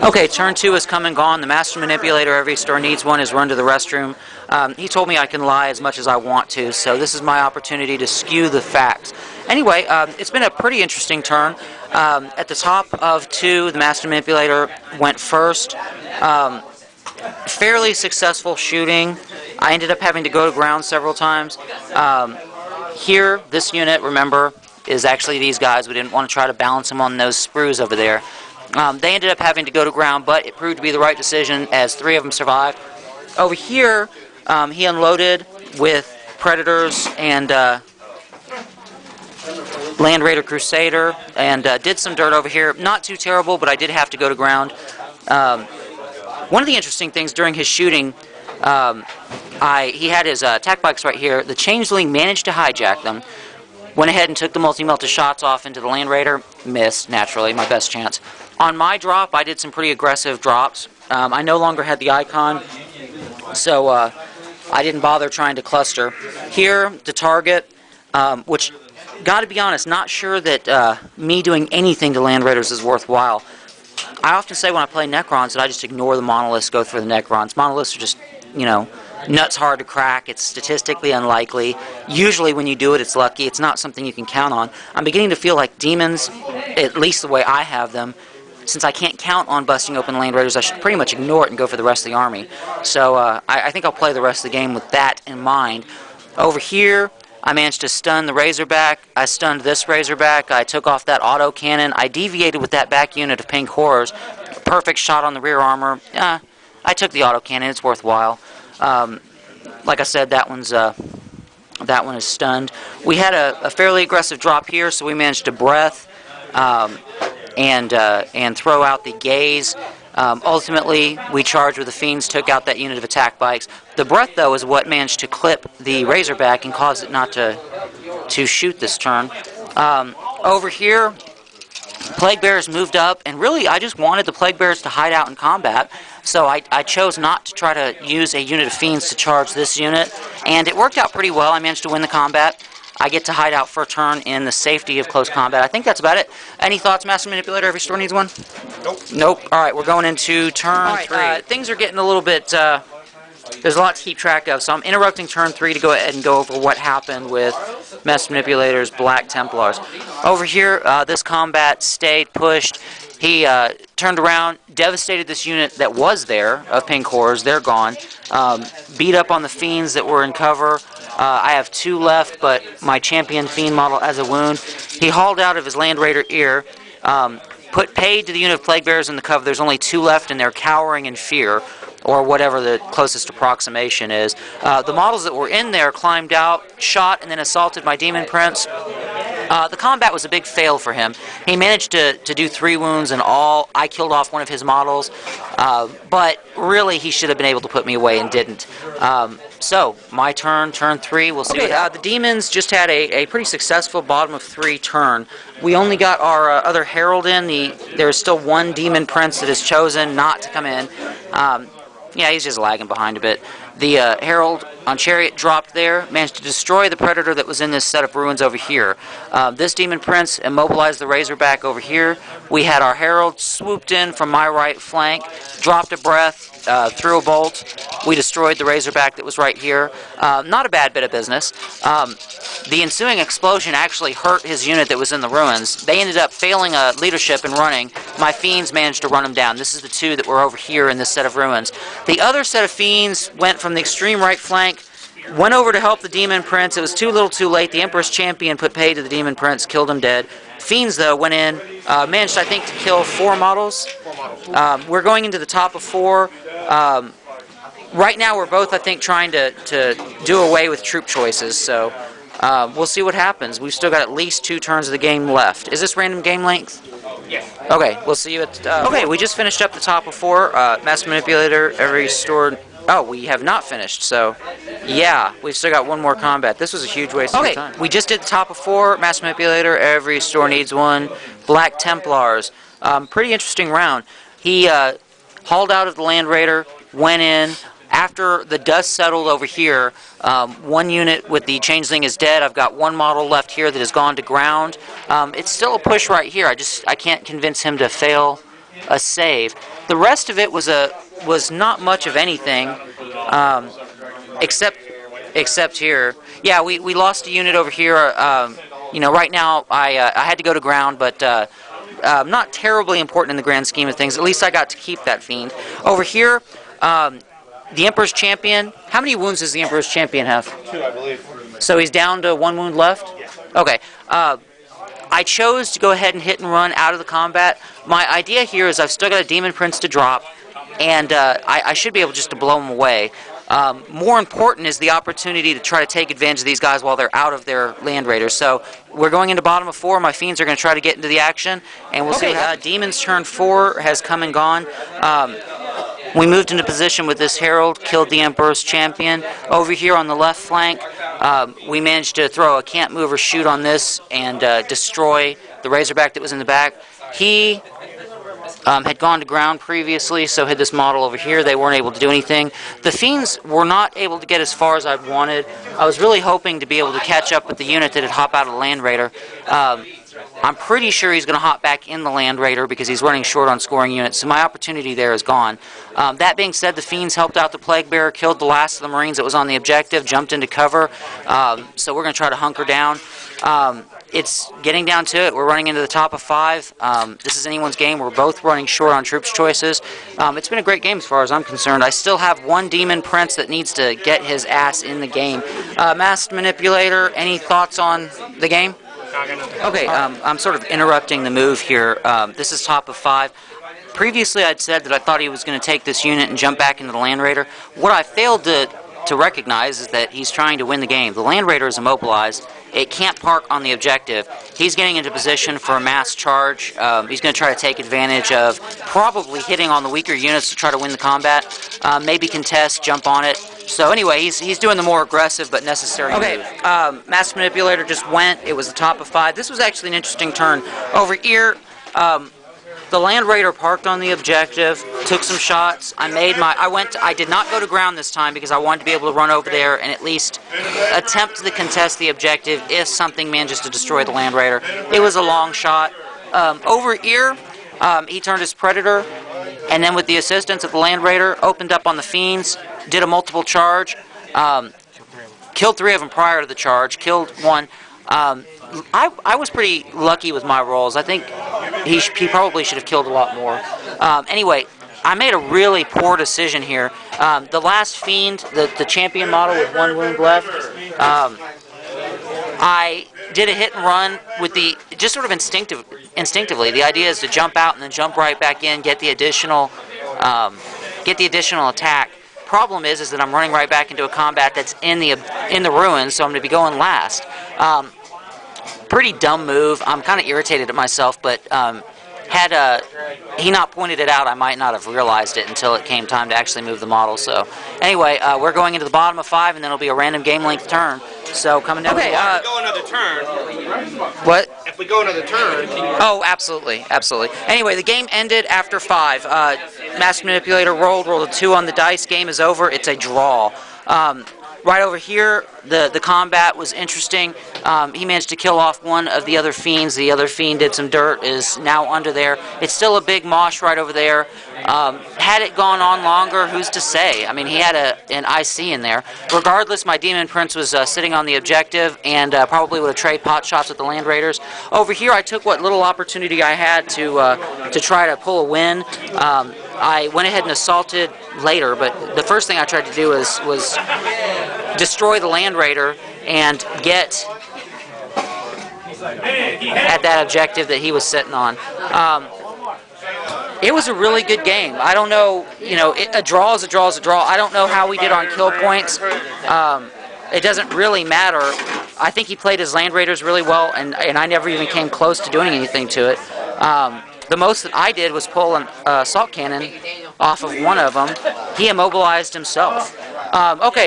Okay, turn 2 is come and gone. The Master Manipulator, every store needs one, is run to the restroom. He told me I can lie as much as I want to, so this is my opportunity to skew the facts. Anyway, it's been a pretty interesting turn. At the top of 2, the Master Manipulator went first. Fairly successful shooting. I ended up having to go to ground several times. Here, this unit, remember, is actually these guys. We didn't want to try to balance them on those sprues over there. They ended up having to go to ground, but it proved to be the right decision as 3 of them survived. Over here, he unloaded with Predators and Land Raider Crusader, and did some dirt over here. Not too terrible, but I did have to go to ground. One of the interesting things during his shooting, he had his attack bikes right here. The Changeling managed to hijack them. Went ahead and took the multi-melta shots off into the Land Raider. Missed, naturally, my best chance. On my drop, I did some pretty aggressive drops. I no longer had the icon, so I didn't bother trying to cluster. Here, the target, which, gotta be honest, not sure that me doing anything to Land Raiders is worthwhile. I often say when I play Necrons that I just ignore the monoliths, go for the Necrons. Monoliths are just, you know, nuts hard to crack. It's statistically unlikely. Usually when you do it, it's lucky. It's not something you can count on. I'm beginning to feel like demons, at least the way I have them, since I can't count on busting open Land Raiders, I should pretty much ignore it and go for the rest of the army. So I think I'll play the rest of the game with that in mind. Over here, I managed to stun the Razorback. I stunned this Razorback. I took off that auto cannon. I deviated with that back unit of Pink Horrors. Perfect shot on the rear armor. I took the auto cannon. It's worthwhile. Like I said, that one is stunned. We had a fairly aggressive drop here, so we managed to breath and throw out the gaze. Ultimately, we charged with the Fiends, took out that unit of attack bikes. The breath, though, is what managed to clip the Razorback and cause it not to shoot this turn. Over here, Plague Bearers moved up, and really, I just wanted the Plague Bearers to hide out in combat, so I chose not to try to use a unit of Fiends to charge this unit, and it worked out pretty well. I managed to win the combat. I get to hide out for a turn in the safety of close combat. I think that's about it. Any thoughts, Master Manipulator? Every store needs one? Nope. Nope. All right, we're going into turn 3. Things are getting a little bit... there's a lot to keep track of, so I'm interrupting turn 3 to go ahead and go over what happened with Master Manipulator's Black Templars. Over here, this combat stayed pushed. He turned around, devastated this unit that was there of Pink Horrors. They're gone. Beat up on the Fiends that were in cover. I have 2 left, but my champion Fiend model has a wound. He hauled out of his Land Raider ear, put paid to the unit of Plague Bearers in the cover. There's only 2 left, and they're cowering in fear, or whatever the closest approximation is. The models that were in there climbed out, shot, and then assaulted my Demon Prince. The combat was a big fail for him. He managed to do 3 wounds in all. I killed off one of his models, but really he should have been able to put me away and didn't. So, my turn, turn 3, we'll see. Okay, the Demons just had a pretty successful bottom of 3 turn. We only got our other Herald in. There's still 1 Demon Prince that has chosen not to come in. Yeah, he's just lagging behind a bit. The Herald on Chariot dropped there, managed to destroy the Predator that was in this set of ruins over here. This Demon Prince immobilized the Razorback over here. We had our Herald swooped in from my right flank, dropped a breath, threw a bolt. We destroyed the Razorback that was right here. Not a bad bit of business. The ensuing explosion actually hurt his unit that was in the ruins. They ended up failing leadership and running. My Fiends managed to run them down. This is the 2 that were over here in this set of ruins. The other set of Fiends went from the extreme right flank, went over to help the Demon Prince. It was too little too late. The Emperor's Champion put paid to the Demon Prince, killed him dead. Fiends, though, went in, managed, I think, to kill 4 models. We're going into the top of 4. Right now, we're both, I think, trying to do away with troop choices, so we'll see what happens. We've still got at least 2 turns of the game left. Is this random game length? Yes. Okay, we'll see you at... okay, we just finished up the top of 4. Master Manipulator, every store... Oh, we have not finished, so... Yeah, we've still got 1 more combat. This was a huge waste of time. We just did the top of 4. Master Manipulator, every store needs 1. Black Templars. Pretty interesting round. He hauled out of the Land Raider, went in. After the dust settled over here, 1 unit with the Changeling is dead. I've got 1 model left here that has gone to ground. It's still a push right here. I can't convince him to fail a save. The rest of it was not much of anything, except here. Yeah, we lost a unit over here. You know, right now I had to go to ground, but not terribly important in the grand scheme of things. At least I got to keep that fiend. Over here, the Emperor's Champion. How many wounds does the Emperor's Champion have? 2, I believe. So he's down to 1 wound left? Yeah. Okay. I chose to go ahead and hit and run out of the combat. My idea here is I've still got a Demon Prince to drop, and I should be able just to blow them away. More important is the opportunity to try to take advantage of these guys while they're out of their Land Raiders. So we're going into bottom of 4. My Fiends are going to try to get into the action, and we'll see. Demon's turn 4 has come and gone. We moved into position with this Herald, killed the Emperor's Champion. Over here on the left flank, we managed to throw a can't move or shoot on this and destroy the Razorback that was in the back. He had gone to ground previously, so had this model over here. They weren't able to do anything. The Fiends were not able to get as far as I'd wanted. I was really hoping to be able to catch up with the unit that had hopped out of the Land Raider. I'm pretty sure he's going to hop back in the Land Raider because he's running short on scoring units, so my opportunity there is gone. That being said, the Fiends helped out the Plague Bearer, killed the last of the Marines that was on the objective, jumped into cover, so we're going to try to hunker down. It's getting down to it. We're running into the top of 5. This is anyone's game. We're both running short on troops choices. It's been a great game as far as I'm concerned. I still have 1 Demon Prince that needs to get his ass in the game. Masked Manipulator, any thoughts on the game? Okay, I'm sort of interrupting the move here. This is top of 5. Previously I'd said that I thought he was going to take this unit and jump back into the Land Raider. What I failed to recognize is that he's trying to win the game. The Land Raider is immobilized. It can't park on the objective. He's getting into position for a mass charge. He's going to try to take advantage of probably hitting on the weaker units to try to win the combat. Maybe contest, jump on it. So anyway, he's doing the more aggressive but necessary move. Mass Manipulator just went. It was the top of 5. This was actually an interesting turn. Over here, the Land Raider parked on the objective, took some shots. I did not go to ground this time because I wanted to be able to run over there and at least attempt to contest the objective if something manages to destroy the Land Raider. It was a long shot. Over here, he turned his Predator, and then with the assistance of the Land Raider, opened up on the Fiends, did a multiple charge, killed 3 of them prior to the charge, killed 1. I was pretty lucky with my rolls. I think he probably should have killed a lot more. Anyway, I made a really poor decision here. The last Fiend, the champion model with 1 wound left, I did a hit and run with just sort of instinctively. The idea is to jump out and then jump right back in, get the additional attack. Problem is that I'm running right back into a combat that's in the ruins, so I'm going to be going last. Pretty dumb move. I'm kind of irritated at myself, but had he not pointed it out, I might not have realized it until it came time to actually move the model. So anyway, we're going into the bottom of 5, and then it'll be a random game length turn. So coming down. Okay. If we go another turn. What? If we go another turn. Oh, absolutely, absolutely. Anyway, the game ended after 5. Masked Manipulator rolled a 2 on the dice. Game is over. It's a draw. Right over here, the combat was interesting. He managed to kill off 1 of the other Fiends. The other Fiend did some dirt, is now under there. It's still a big mosh right over there. Had it gone on longer, who's to say? I mean, he had an IC in there. Regardless, my Demon Prince was sitting on the objective and probably would have traded pot shots with the Land Raiders. Over here, I took what little opportunity I had to try to pull a win. I went ahead and assaulted later, but the first thing I tried to do was destroy the Land Raider and get at that objective that he was sitting on. It was a really good game. I don't know, a draw is a draw is a draw. I don't know how we did on kill points. It doesn't really matter. I think he played his Land Raiders really well, and I never even came close to doing anything to it. The most that I did was pull an assault cannon off of 1 of them. He immobilized himself. Okay.